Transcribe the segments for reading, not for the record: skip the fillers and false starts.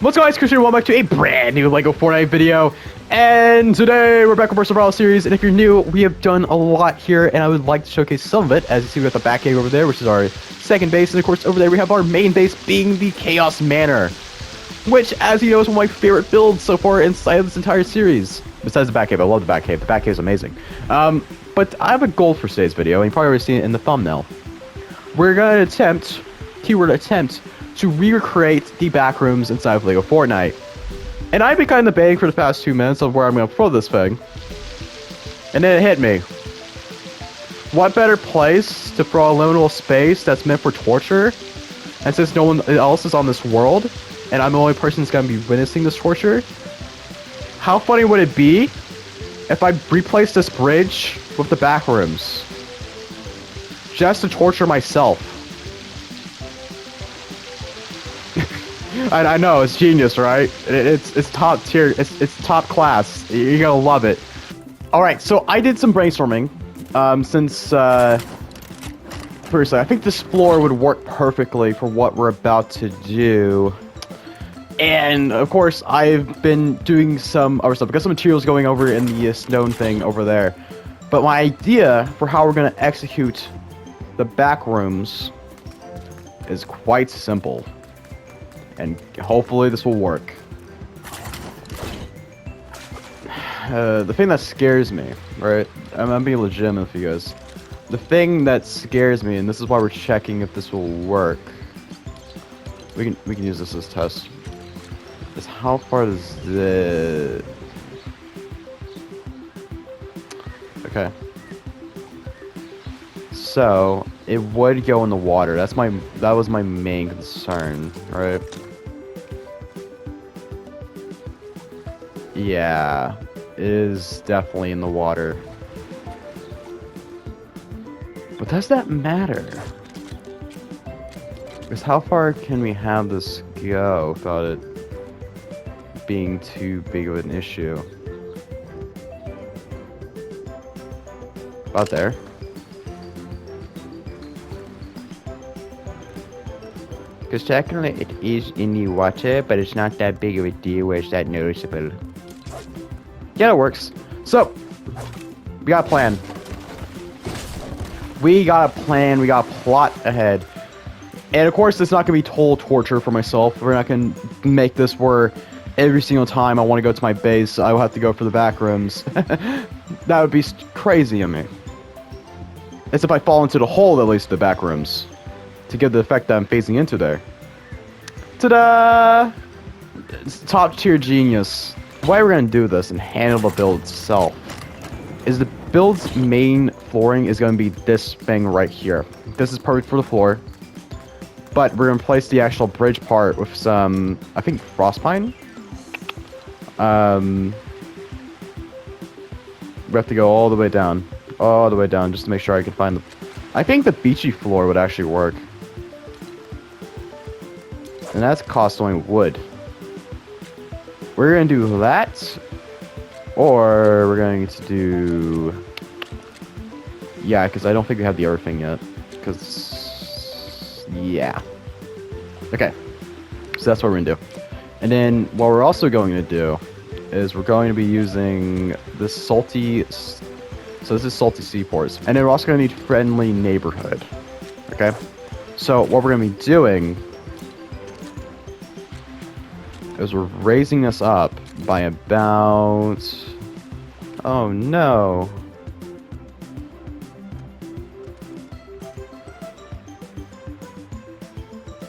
What's up guys, Christian, welcome back to a brand new Lego Fortnite video. And today we're back with our Survival series, and if you're new, we have done a lot here, and I would like to showcase some of it. As you see, we got the back cave over there, which is our second base, and of course over there we have our main base being the Chaos Manor, which, as you know, is one of my favorite builds so far inside of this entire series. Besides the back cave, I love the back cave. The back cave is amazing. But I have a goal for today's video, and you've probably already seen it in the thumbnail. We're gonna attempt, keyword attempt, to recreate the backrooms inside of Lego Fortnite. And I've been kind of debating for the past 2 minutes of where I'm going to throw this thing. And then it hit me. What better place to throw a liminal space that's meant for torture? And since no one else is on this world, and I'm the only person that's going to be witnessing this torture, how funny would it be if I replaced this bridge with the backrooms? Just to torture myself. I know, it's genius, right? It's top tier, it's top class. You're gonna love it. Alright, so I did some brainstorming, firstly, I think this floor would work perfectly for what we're about to do. And, of course, I've been doing some other stuff. I've got some materials going over in the stone thing over there. But my idea for how we're gonna execute the back rooms is quite simple. And hopefully this will work. The thing that scares me, right? I'm gonna be legitimate with you guys. The thing that scares me, and this is why we're checking if this will work. We can use this as test. Is how far does the... Okay. So it would go in the water. That was my main concern, right? Yeah, it is definitely in the water. But does that matter? Because how far can we have this go without it being too big of an issue? About there. Because technically it is in the water, but it's not that big of a deal where it's that noticeable. Yeah, it works. So, we got a plan. We got a plot ahead. And of course, it's not going to be total torture for myself. We're not going to make this where every single time I want to go to my base, I will have to go for the back rooms. That would be crazy of me. It's if I fall into the hole, at least the back rooms, to give the effect that I'm phasing into there. Ta-da! It's top tier genius. The way we're going to do this and handle the build itself is the build's main flooring is going to be this thing right here. This is perfect for the floor. But we're going to place the actual bridge part with some, I think, frost pine. We have to go all the way down. All the way down just to make sure I can find the... I think the beachy floor would actually work. And that's costing wood. We're going to do that. Or we're going to do... Yeah, because I don't think we have the other thing yet. Because... Yeah. Okay. So that's what we're going to do. And then what we're also going to do is we're going to be using this salty... So this is salty seaports. And then we're also going to need friendly neighborhood. Okay? So what we're going to be doing is we're raising this up by about... Oh no.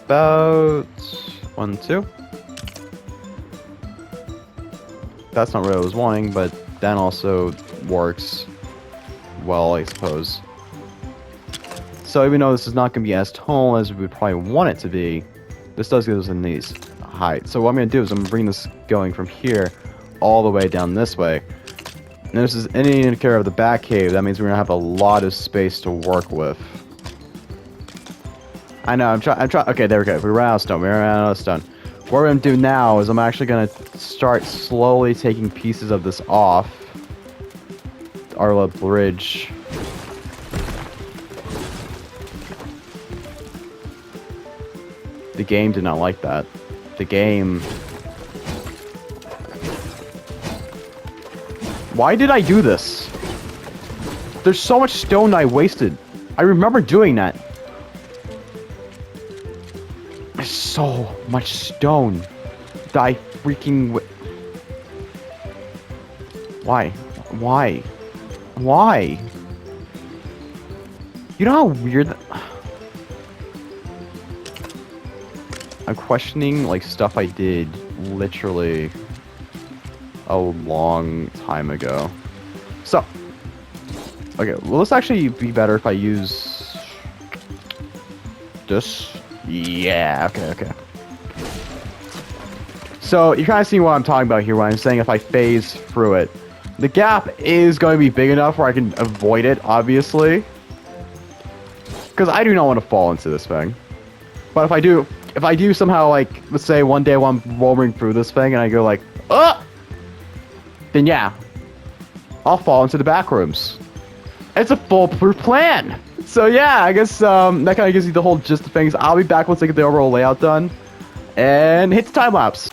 About 1, 2. That's not what I was wanting, but that also works well, I suppose. So even though this is not going to be as tall as we would probably want it to be, this does give us a nice height. So what I'm going to do is I'm going to bring this going from here all the way down this way. And this is any indicator of the back cave. That means we're going to have a lot of space to work with. I know, I'm trying. Okay, there we go. We ran out of stone. What we're going to do now is I'm actually going to start slowly taking pieces of this off our little bridge. The game did not like that. The game Why did I do this? There's so much stone that I wasted. I remember doing that. There's so much stone that I freaking... Why? Why? Why? You know how weird that... I'm questioning, like, stuff I did literally a long time ago. So, okay, well, this actually be better if I use this. Yeah, okay. So, you're kind of seeing what I'm talking about here when I'm saying if I phase through it. The gap is going to be big enough where I can avoid it, obviously. Because I do not want to fall into this thing. But if I do somehow, like, let's say one day while I'm roaming through this thing and I go like, ah! Then yeah, I'll fall into the backrooms. It's a foolproof plan! So yeah, I guess that kind of gives you the whole gist of things. I'll be back once I get the overall layout done. And hit the time lapse.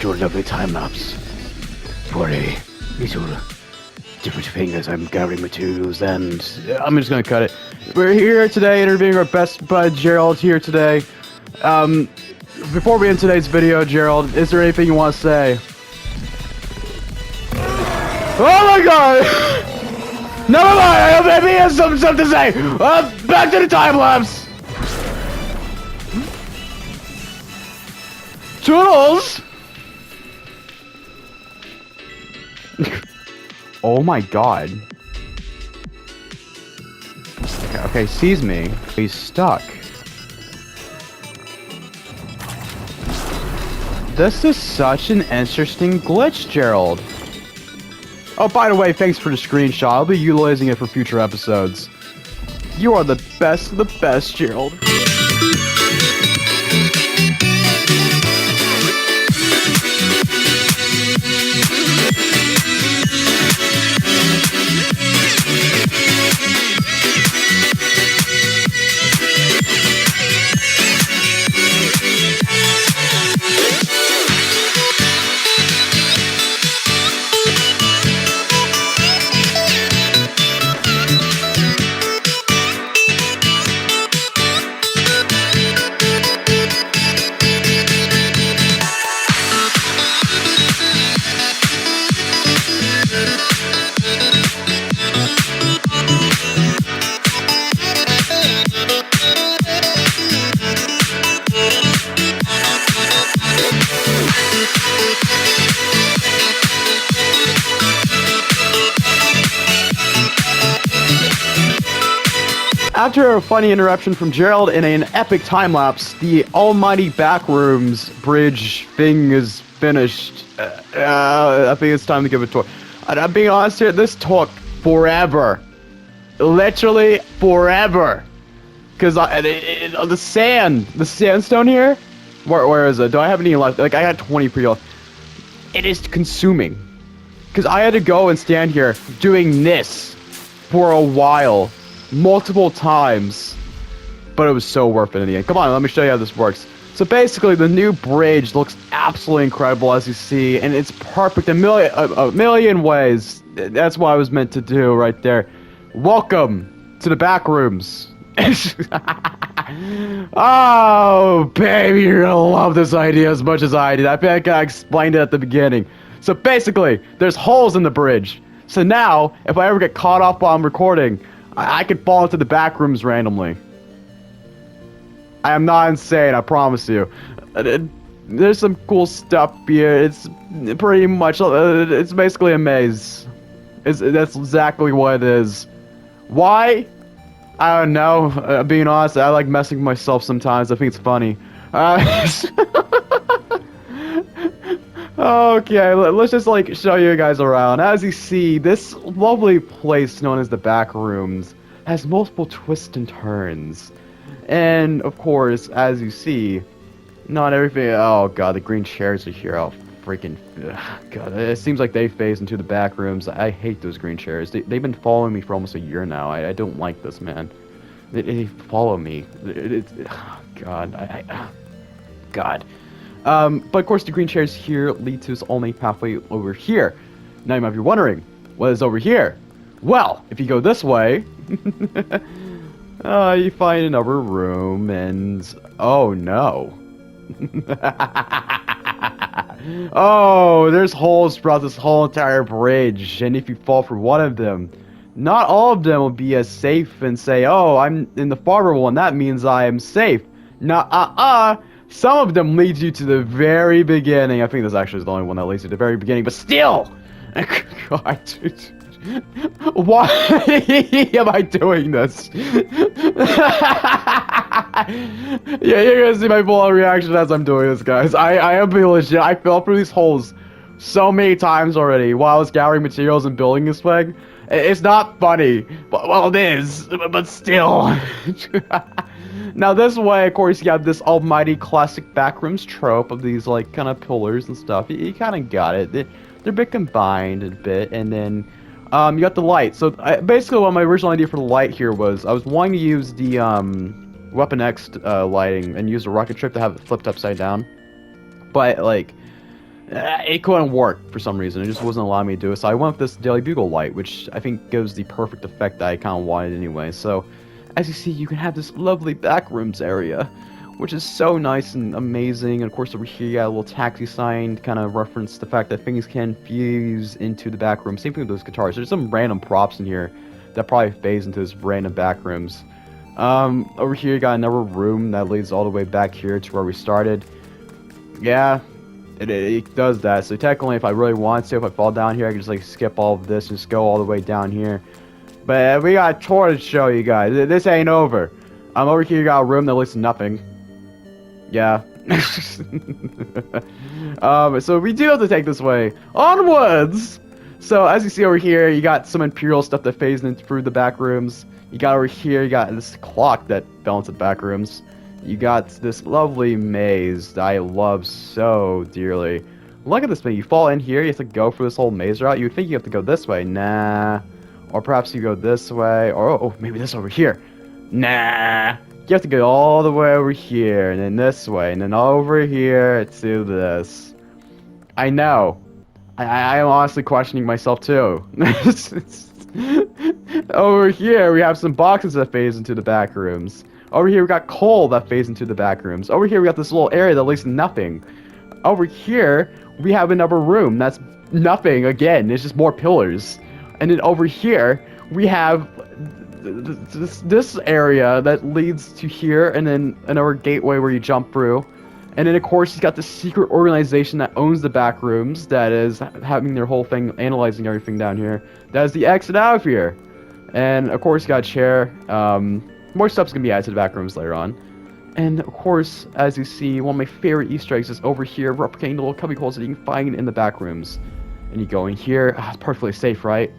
Your lovely time lapse for a little different thing as I'm gathering materials, and I'm just gonna cut it. We're here today interviewing our best bud Gerald here today. Before we end today's video, Gerald, is there anything you want to say? Oh my god! Never mind, I hope maybe he has something to say! Back to the time lapse! Toodles! Oh my god. Okay, sees me. He's stuck. This is such an interesting glitch, Gerald. Oh, by the way, thanks for the screenshot. I'll be utilizing it for future episodes. You are the best of the best, Gerald. After a funny interruption from Gerald in an epic time-lapse, the almighty Backrooms bridge thing is finished. I think it's time to give it a tour. I'm being honest here, this took forever. Literally forever. Because the sandstone here, where is it? Do I have any left? Like, I had 20 pre-health. It is consuming. Because I had to go and stand here doing this for a while. Multiple times, but it was so worth it in the end. Come on, let me show you how this works. So basically, the new bridge looks absolutely incredible, as you see, and it's perfect a million ways. That's what I was meant to do right there. Welcome to the Backrooms. Oh, baby, you're gonna love this idea as much as I did. I think I explained it at the beginning. So basically, there's holes in the bridge. So now, if I ever get caught off while I'm recording, I could fall into the back rooms randomly. I am not insane, I promise you. There's some cool stuff here. It's pretty much, it's basically a maze. That's exactly what it is. Why? I don't know. Being honest, I like messing with myself sometimes. I think it's funny. Okay, let's just like show you guys around. As you see, this lovely place known as the Backrooms has multiple twists and turns. And of course, as you see, not everything. Oh god, the green chairs are here. Oh freaking god! It seems like they phased into the back rooms. I hate those green chairs. They've been following me for almost a year now. I don't like this, man. They follow me. God, God. But of course, the green chairs here lead to this only pathway over here. Now you might be wondering, what is over here? Well, if you go this way, you find another room, and oh no. Oh, there's holes throughout this whole entire bridge, and if you fall for one of them, not all of them will be as safe and say, oh, I'm in the farther one, that means I am safe. Nah, some of them lead you to the very beginning. I think this actually is the only one that leads you to the very beginning, but still! God, dude. Why am I doing this? Yeah, you're gonna see my full reaction as I'm doing this, guys. I am being legit. I fell through these holes so many times already while I was gathering materials and building this thing. It's not funny, but well, it is, but still. Now this way, of course, you have this almighty classic Backrooms trope of these like kind of pillars and stuff. You kind of got it. They're a bit combined a bit, and then you got the light. So basically, what my original idea for the light here was, I was wanting to use the Weapon X lighting and use a rocket ship to have it flipped upside down, but like it couldn't work for some reason. It just wasn't allowing me to do it. So I went with this Daily Bugle light, which I think gives the perfect effect that I kind of wanted anyway. So as you see, you can have this lovely Backrooms area, which is so nice and amazing. And of course, over here, you got a little taxi sign to kind of reference the fact that things can fuse into the backroom. Same thing with those guitars. There's some random props in here that probably phase into this random Backrooms. Over here, you got another room that leads all the way back here to where we started. Yeah, it does that. So technically, if I really want to, if I fall down here, I can just like skip all of this and just go all the way down here. But we got a tour to show you guys. This ain't over. Over here, you got a room that leads to nothing. Yeah. So we do have to take this way. Onwards! So as you see over here, you got some Imperial stuff that phased in through the back rooms. You got over here, you got this clock that fell into the back rooms. You got this lovely maze that I love so dearly. Look at this thing. You fall in here, you have to go for this whole maze route. You would think you have to go this way. Nah. Or perhaps you go this way. Or, oh, maybe this over here. Nah. You have to go all the way over here, and then this way, and then over here to this. I know. I am honestly questioning myself too. Over here, we have some boxes that phase into the back rooms. Over here, we got coal that phase into the back rooms. Over here, we got this little area that leads to nothing. Over here, we have another room that's nothing again. It's just more pillars. And then over here, we have this area that leads to here, and then another gateway where you jump through. And then, of course, you got this secret organization that owns the back rooms, that is having their whole thing, analyzing everything down here. That is the exit out of here. And, of course, you got a chair. More stuff's going to be added to the back rooms later on. And, of course, as you see, one of my favorite Easter eggs is over here, replicating the little cubby holes that you can find in the back rooms. And you go in here. It's perfectly safe, right?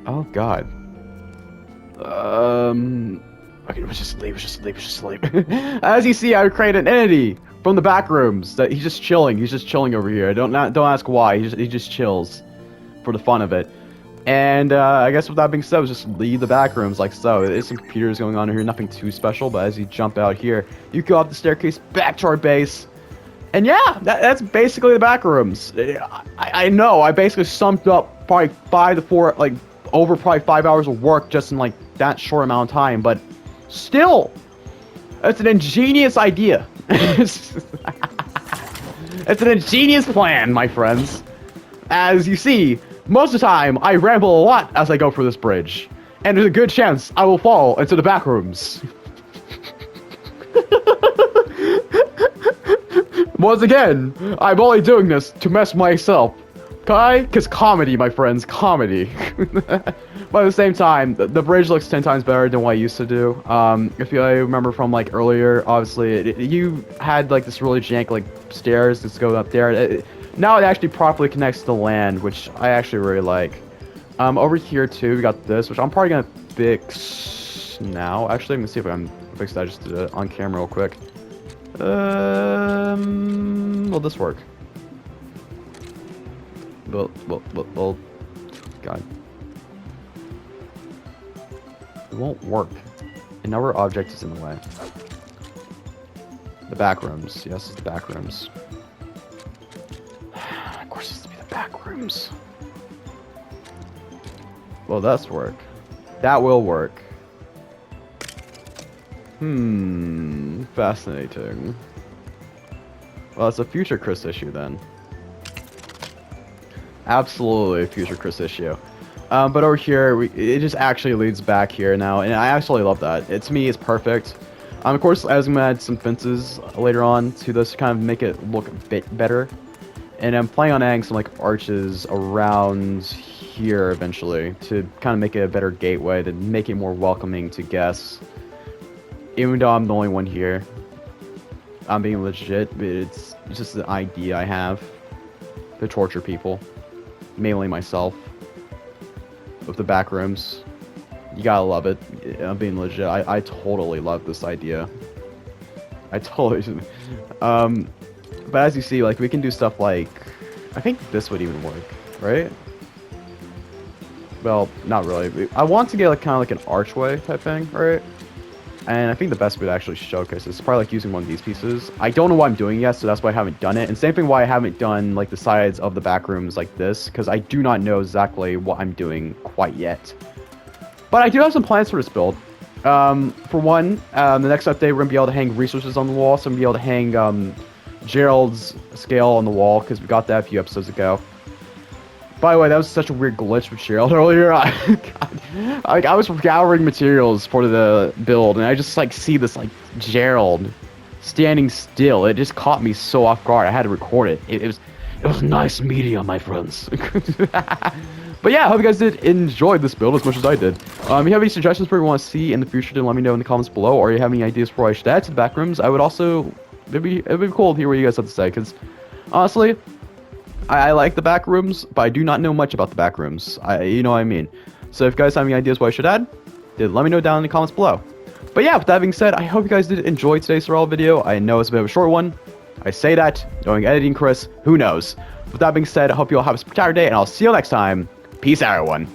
Oh, God. Okay, let's just sleep. As you see, I create an entity from the back rooms that he's just chilling. He's just chilling over here. Don't ask why. He just chills for the fun of it. And I guess with that being said, just leave the back rooms like so. There's some computers going on here, nothing too special. But as you jump out here, you go up the staircase back to our base. And yeah, that's basically the back rooms. I know. I basically summed up probably 5 to 4, like over probably 5 hours of work just in like that short amount of time, but still, it's an ingenious idea. It's an ingenious plan, my friends. As you see, most of the time, I ramble a lot as I go through this bridge. And there's a good chance I will fall into the back rooms. Once again, I'm only doing this to mess myself. Okay? Because comedy, my friends, comedy. But at the same time, the bridge looks 10 times better than what I used to do. If you remember from like earlier, obviously, you had like this really jank like stairs that's going up there. Now it actually properly connects to the land, which I actually really like. Over here too, we got this, which I'm probably gonna fix now. Actually, I'm gonna see if I can fix that. I just did it on camera real quick. Will this work? Well, God. It won't work. Another object is in the way. The back rooms. Yes, it's the back rooms. Of course, it's to be the back rooms. Well, that's work. That will work. Fascinating. Well, it's a future Chris issue then. Absolutely a future Chris issue. But over here, it just actually leads back here now, and I actually love that. To me, it's perfect. Of course, I was going to add some fences later on to this to kind of make it look a bit better. And I'm planning on adding some like arches around here eventually to kind of make it a better gateway, to make it more welcoming to guests. Even though I'm the only one here, I'm being legit, but it's just an idea I have to torture people, mainly myself, with the back rooms. You gotta love it. I'm being legit. I totally love this idea. I totally. But as you see, like we can do stuff like, I think this would even work, right? Well, not really. I want to get like kind of like an archway type thing, right? And I think the best way to actually showcase this is probably like using one of these pieces. I don't know what I'm doing yet, so that's why I haven't done it. And same thing why I haven't done like the sides of the back rooms like this, because I do not know exactly what I'm doing quite yet. But I do have some plans for this build. For one, the next update we're gonna be able to hang resources on the wall, so I'm gonna be able to hang Gerald's scale on the wall, because we got that a few episodes ago. By the way, that was such a weird glitch with Gerald earlier. I was gathering materials for the build, and I just like see this like Gerald standing still. It just caught me so off guard. I had to record it. It was nice media, my friends. But yeah, I hope you guys did enjoy this build as much as I did. If you have any suggestions for what you want to see in the future, then let me know in the comments below. Or you have any ideas for what I should add to the back rooms. I would also it'd be cool to hear what you guys have to say, because honestly, I like the back rooms, but I do not know much about the back rooms. You know what I mean. So if you guys have any ideas what I should add, then let me know down in the comments below. But yeah, with that being said, I hope you guys did enjoy today's survival video. I know it's a bit of a short one. I say that, knowing editing Chris, who knows. With that being said, I hope you all have a spectacular day, and I'll see you next time. Peace out, everyone.